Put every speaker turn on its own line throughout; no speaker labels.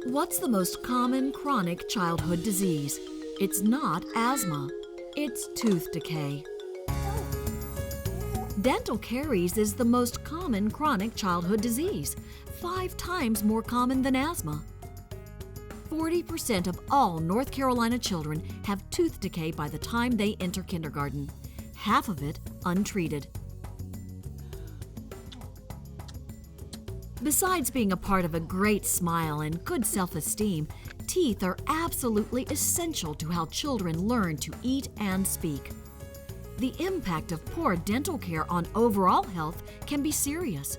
What's the most common chronic childhood disease? It's not asthma. It's tooth decay. Dental caries is the most common chronic childhood disease, 5 times more common than asthma. 40% of all North Carolina children have tooth decay by the time they enter kindergarten, half of it untreated. Besides being a part of a great smile and good self-esteem, teeth are absolutely essential to how children learn to eat and speak. The impact of poor dental care on overall health can be serious.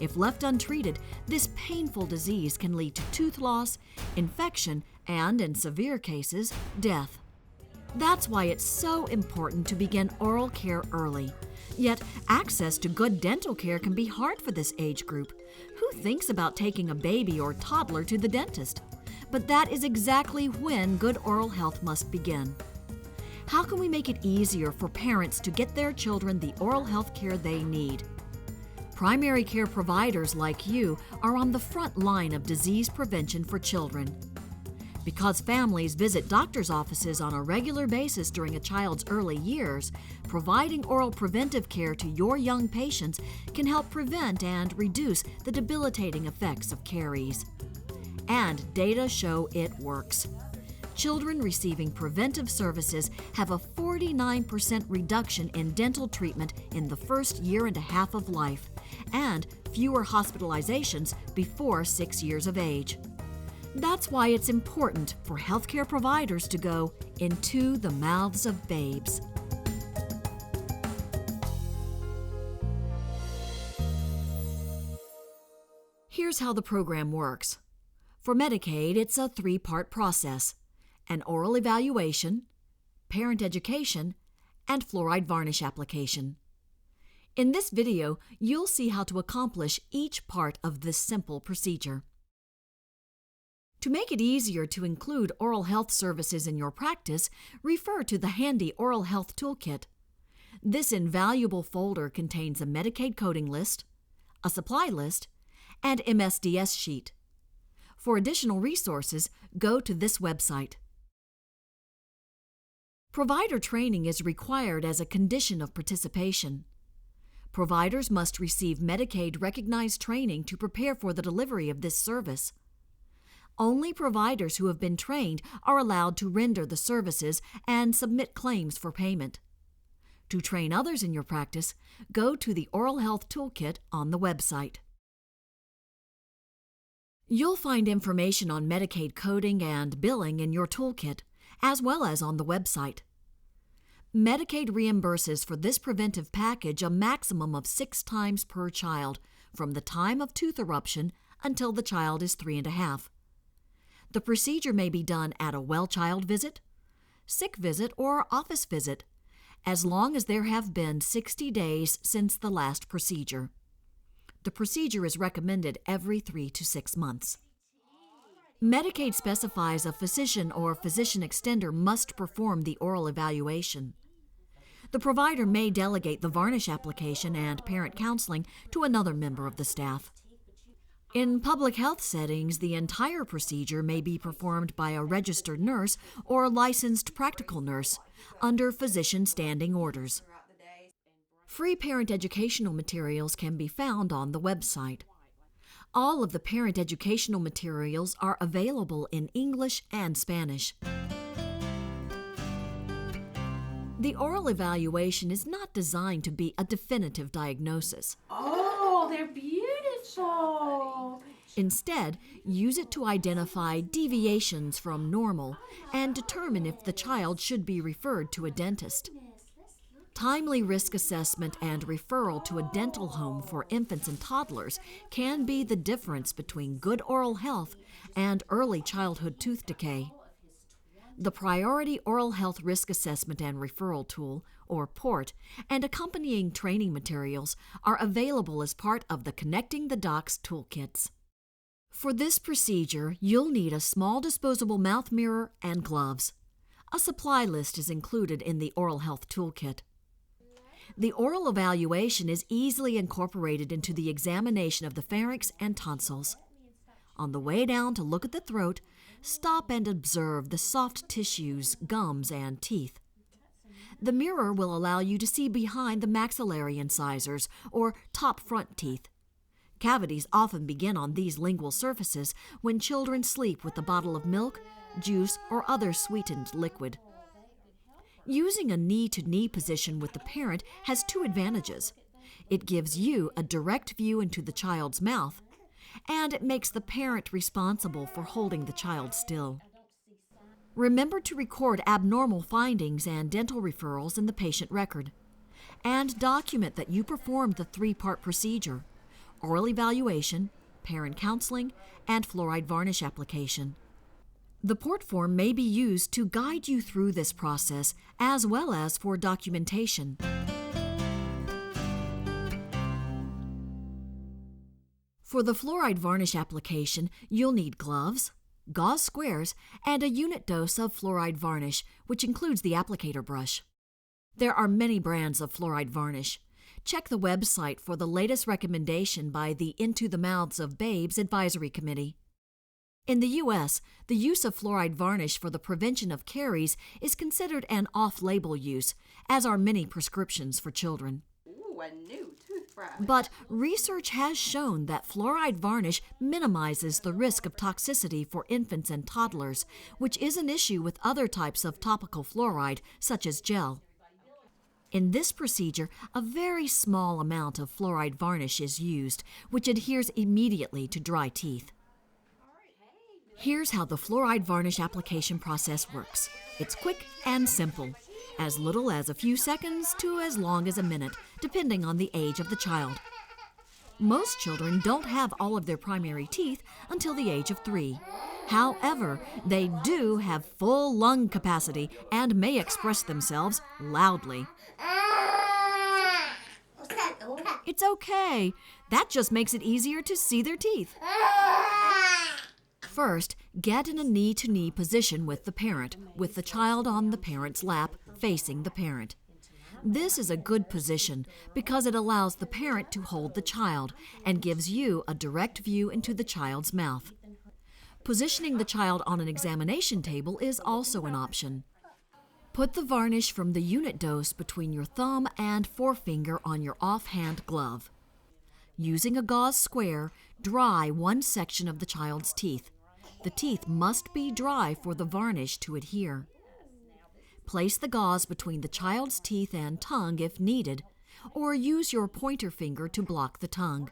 If left untreated, this painful disease can lead to tooth loss, infection, and, in severe cases, death. That's why it's so important to begin oral care early. Yet, access to good dental care can be hard for this age group. Who thinks about taking a baby or toddler to the dentist? But that is exactly when good oral health must begin. How can we make it easier for parents to get their children the oral health care they need? Primary care providers like you are on the front line of disease prevention for children. Because families visit doctors' offices on a regular basis during a child's early years, providing oral preventive care to your young patients can help prevent and reduce the debilitating effects of caries. And data show it works. Children receiving preventive services have a 49% reduction in dental treatment in the first year and a half of life, and fewer hospitalizations before 6 years of age. That's why it's important for healthcare providers to go into the mouths of babes. Here's how the program works. For Medicaid, it's a 3-part process: an oral evaluation, parent education, and fluoride varnish application. In this video, you'll see how to accomplish each part of this simple procedure. To make it easier to include oral health services in your practice, refer to the handy Oral Health Toolkit. This invaluable folder contains a Medicaid coding list, a supply list, and MSDS sheet. For additional resources, go to this website. Provider training is required as a condition of participation. Providers must receive Medicaid-recognized training to prepare for the delivery of this service. Only providers who have been trained are allowed to render the services and submit claims for payment. To train others in your practice, go to the Oral Health Toolkit on the website. You'll find information on Medicaid coding and billing in your toolkit, as well as on the website. Medicaid reimburses for this preventive package a maximum of 6 times per child from the time of tooth eruption until the child is 3.5. The procedure may be done at a well-child visit, sick visit, or office visit, as long as there have been 60 days since the last procedure. The procedure is recommended every 3 to 6 months. Medicaid specifies a physician or physician extender must perform the oral evaluation. The provider may delegate the varnish application and parent counseling to another member of the staff. In public health settings, the entire procedure may be performed by a registered nurse or licensed practical nurse under physician standing orders. Free parent educational materials can be found on the website. All of the parent educational materials are available in English and Spanish. The oral evaluation is not designed to be a definitive diagnosis.
Oh, they're beautiful.
Instead, use it to identify deviations from normal and determine if the child should be referred to a dentist. Timely risk assessment and referral to a dental home for infants and toddlers can be the difference between good oral health and early childhood tooth decay. The Priority Oral Health Risk Assessment and Referral Tool, or PORT, and accompanying training materials are available as part of the Connecting the Docs toolkits. For this procedure, you'll need a small disposable mouth mirror and gloves. A supply list is included in the Oral Health Toolkit. The oral evaluation is easily incorporated into the examination of the pharynx and tonsils. On the way down to look at the throat, stop and observe the soft tissues, gums, and teeth. The mirror will allow you to see behind the maxillary incisors, or top front teeth. Cavities often begin on these lingual surfaces when children sleep with a bottle of milk, juice, or other sweetened liquid. Using a knee-to-knee position with the parent has two advantages. It gives you a direct view into the child's mouth, and it makes the parent responsible for holding the child still. Remember to record abnormal findings and dental referrals in the patient record, and document that you performed the three-part procedure: oral evaluation, parent counseling, and fluoride varnish application. The port form may be used to guide you through this process as well as for documentation. For the fluoride varnish application, you'll need gloves, gauze squares, and a unit dose of fluoride varnish, which includes the applicator brush. There are many brands of fluoride varnish. Check the website for the latest recommendation by the Into the Mouths of Babes Advisory Committee. In the U.S., the use of fluoride varnish for the prevention of caries is considered an off-label use, as are many prescriptions for children.
Ooh, a new toothbrush.
But research has shown that fluoride varnish minimizes the risk of toxicity for infants and toddlers, which is an issue with other types of topical fluoride, such as gel. In this procedure, a very small amount of fluoride varnish is used, which adheres immediately to dry teeth. Here's how the fluoride varnish application process works. It's quick and simple, as little as a few seconds to as long as a minute, depending on the age of the child. Most children don't have all of their primary teeth until the age of 3. However, they do have full lung capacity and may express themselves loudly. It's okay. That just makes it easier to see their teeth. First, get in a knee-to-knee position with the parent, with the child on the parent's lap, facing the parent. This is a good position because it allows the parent to hold the child and gives you a direct view into the child's mouth. Positioning the child on an examination table is also an option. Put the varnish from the unit dose between your thumb and forefinger on your offhand glove. Using a gauze square, dry one section of the child's teeth. The teeth must be dry for the varnish to adhere. Place the gauze between the child's teeth and tongue if needed, or use your pointer finger to block the tongue.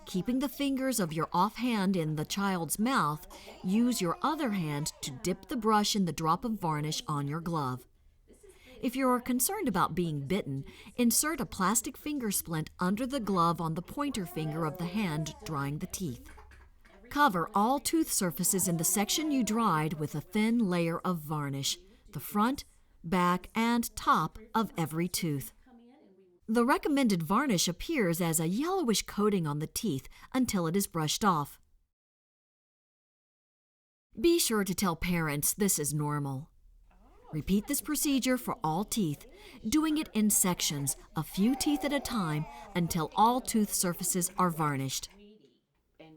Keeping the fingers of your offhand in the child's mouth, use your other hand to dip the brush in the drop of varnish on your glove. If you are concerned about being bitten, insert a plastic finger splint under the glove on the pointer finger of the hand drying the teeth. Cover all tooth surfaces in the section you dried with a thin layer of varnish, the front, back, and top of every tooth. The recommended varnish appears as a yellowish coating on the teeth until it is brushed off. Be sure to tell parents this is normal. Repeat this procedure for all teeth, doing it in sections, a few teeth at a time, until all tooth surfaces are varnished.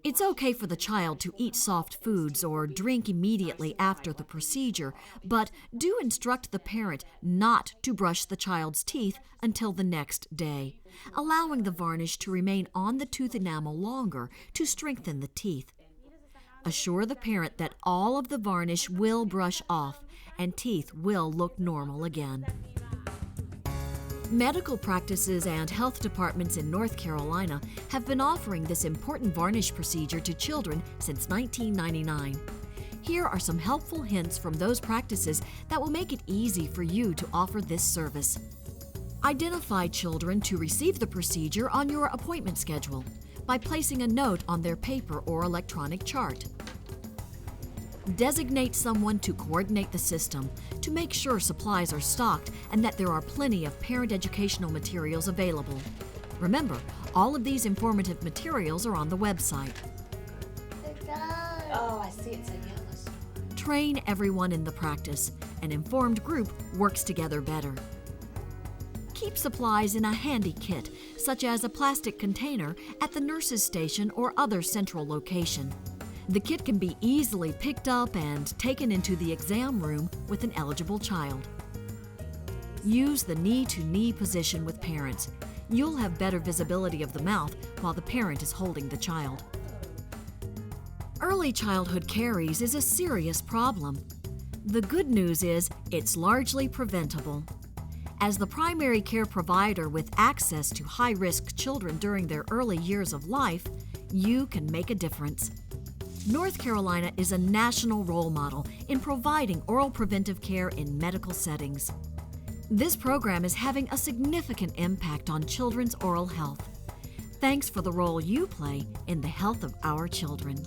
It's okay for the child to eat soft foods or drink immediately after the procedure, but do instruct the parent not to brush the child's teeth until the next day, allowing the varnish to remain on the tooth enamel longer to strengthen the teeth. Assure the parent that all of the varnish will brush off and teeth will look normal again. Medical practices and health departments in North Carolina have been offering this important varnish procedure to children since 1999. Here are some helpful hints from those practices that will make it easy for you to offer this service. Identify children to receive the procedure on your appointment schedule by placing a note on their paper or electronic chart. Designate someone to coordinate the system to make sure supplies are stocked and that there are plenty of parent educational materials available. Remember, all of these informative materials are on the website.
Oh, I see it's in yellow.
Train everyone in the practice. An informed group works together better. Keep supplies in a handy kit, such as a plastic container at the nurse's station or other central location. The kit can be easily picked up and taken into the exam room with an eligible child. Use the knee-to-knee position with parents. You'll have better visibility of the mouth while the parent is holding the child. Early childhood caries is a serious problem. The good news is it's largely preventable. As the primary care provider with access to high-risk children during their early years of life, you can make a difference. North Carolina is a national role model in providing oral preventive care in medical settings. This program is having a significant impact on children's oral health. Thanks for the role you play in the health of our children.